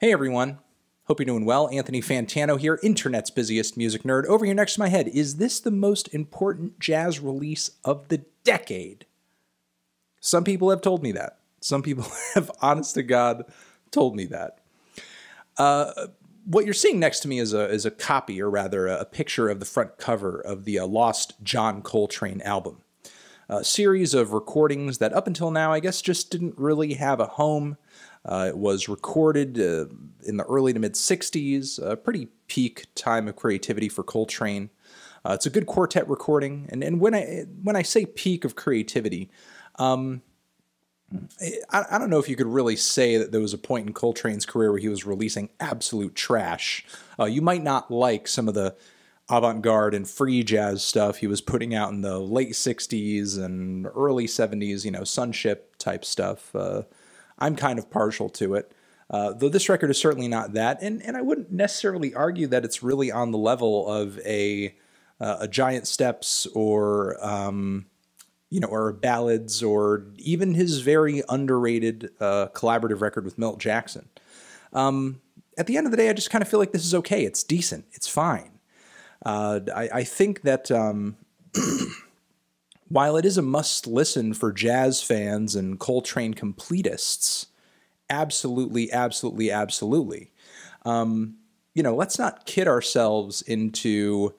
Hey everyone, hope you're doing well. Anthony Fantano here, internet's busiest music nerd. Over here next to my head, is this the most important jazz release of the decade? Some people have told me that. Some people have, honest to God, told me that. What you're seeing next to me is a copy, or rather a picture of the front cover of the lost John Coltrane album. A series of recordings that up until now, I guess, just didn't really have a home. It was recorded in the early to mid-'60s, a pretty peak time of creativity for Coltrane. It's a good quartet recording, and when I say peak of creativity, I don't know if you could really say that there was a point in Coltrane's career where he was releasing absolute trash. You might not like some of the avant-garde and free jazz stuff he was putting out in the late 60s and early 70s, you know, Sunship type stuff. I'm kind of partial to it, though this record is certainly not that, and I wouldn't necessarily argue that it's really on the level of a Giant Steps or or ballads, or even his very underrated collaborative record with Milt Jackson. At the end of the day, I just kind of feel like this is okay. It's decent. It's fine. I think that while it is a must-listen for jazz fans and Coltrane completists, absolutely, absolutely, absolutely. Let's not kid ourselves into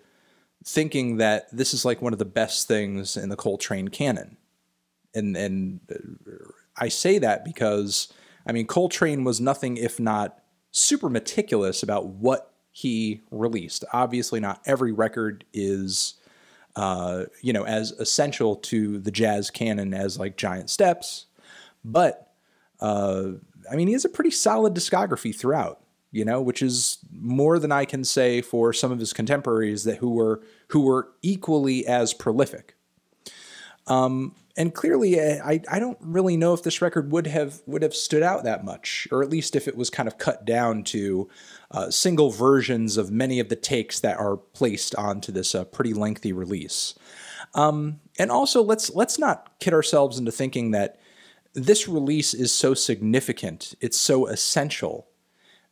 thinking that this is like one of the best things in the Coltrane canon. And I say that because, I mean, Coltrane was nothing if not super meticulous about what he released. Obviously, not every record is, as essential to the jazz canon as like Giant Steps, but he has a pretty solid discography throughout, which is more than I can say for some of his contemporaries who were equally as prolific. And clearly, I don't really know if this record would have stood out that much, or at least if it was kind of cut down to single versions of many of the takes that are placed onto this pretty lengthy release. And also, let's not kid ourselves into thinking that this release is so significant, it's so essential,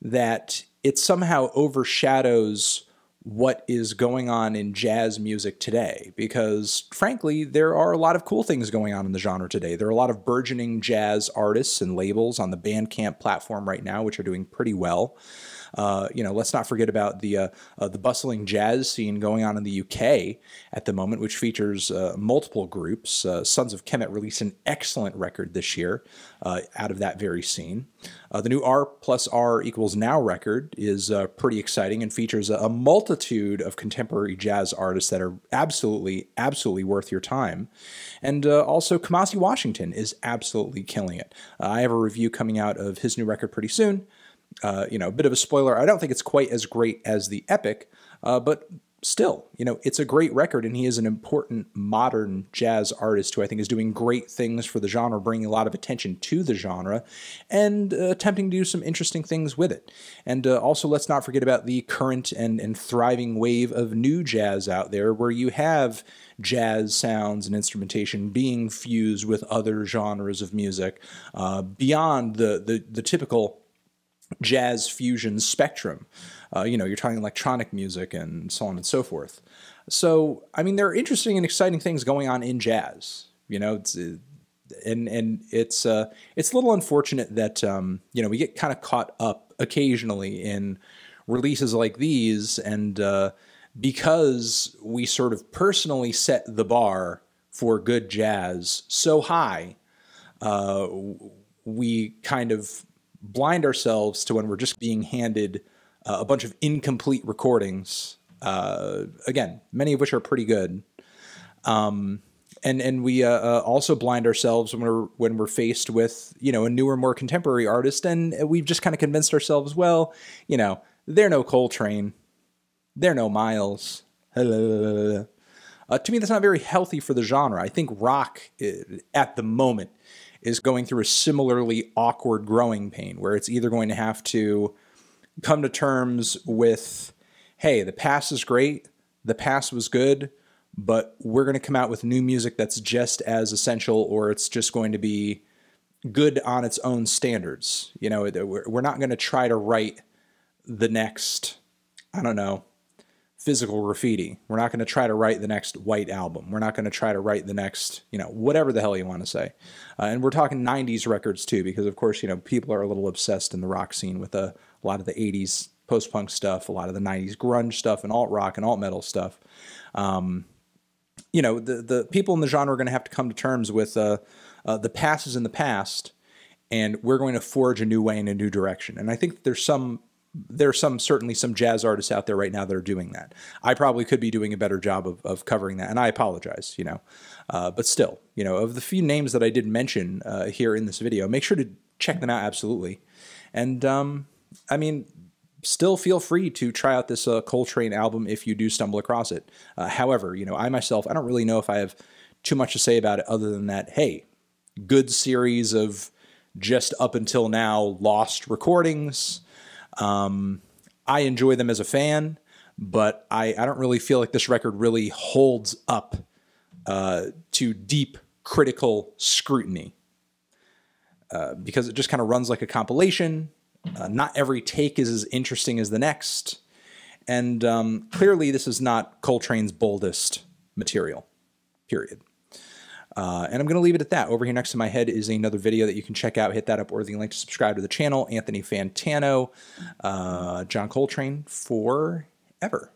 that it somehow overshadows what is going on in jazz music today, because frankly, there are a lot of cool things going on in the genre today. There are a lot of burgeoning jazz artists and labels on the Bandcamp platform right now, which are doing pretty well. Let's not forget about the bustling jazz scene going on in the UK at the moment, which features multiple groups. Sons of Kemet released an excellent record this year out of that very scene. The new R+R=Now record is pretty exciting and features a multitude of contemporary jazz artists that are absolutely, absolutely worth your time. And also Kamasi Washington is absolutely killing it. I have a review coming out of his new record pretty soon. A bit of a spoiler, I don't think it's quite as great as the Epic, but still, it's a great record, and he is an important modern jazz artist who I think is doing great things for the genre, bringing a lot of attention to the genre, and attempting to do some interesting things with it. And also, let's not forget about the current and thriving wave of new jazz out there, where you have jazz sounds and instrumentation being fused with other genres of music, beyond the typical jazz fusion spectrum. You're talking electronic music and so on and so forth. So, there are interesting and exciting things going on in jazz. It's a little unfortunate that we get kind of caught up occasionally in releases like these, and because we sort of personally set the bar for good jazz so high, we kind of blind ourselves to when we're just being handed a bunch of incomplete recordings, again, many of which are pretty good. And we also blind ourselves when we're faced with, a newer, more contemporary artist, and we've just kind of convinced ourselves, well, they're no Coltrane, they're no Miles. To me, that's not very healthy for the genre. I think rock, at the moment, is going through a similarly awkward growing pain, where it's either going to have to come to terms with, hey, the past is great, the past was good, but we're going to come out with new music that's just as essential, or it's just going to be good on its own standards. You know, we're not going to try to write the next, I don't know, Physical Graffiti. We're not going to try to write the next White Album. We're not going to try to write the next, you know, whatever the hell you want to say. And we're talking 90s records too, because of course, you know, people are a little obsessed in the rock scene with a lot of the 80s post-punk stuff, a lot of the 90s grunge stuff and alt-rock and alt-metal stuff. You know, the people in the genre are going to have to come to terms with the past is in the past, and we're going to forge a new way in a new direction. And I think there's certainly some jazz artists out there right now that are doing that. I probably could be doing a better job of covering that, and I apologize, you know. But still, you know, of the few names that I did mention here in this video, make sure to check them out, absolutely. And, I mean, still feel free to try out this Coltrane album if you do stumble across it. However, you know, I myself, I don't really know if I have too much to say about it other than that, hey, good series of just up until now lost recordings. I enjoy them as a fan, but I don't really feel like this record really holds up to deep critical scrutiny because it just kind of runs like a compilation. Not every take is as interesting as the next, and clearly this is not Coltrane's boldest material, period. And I'm going to leave it at that. Over here next to my head is another video that you can check out. Hit that up or the link to subscribe to the channel. Anthony Fantano, John Coltrane forever.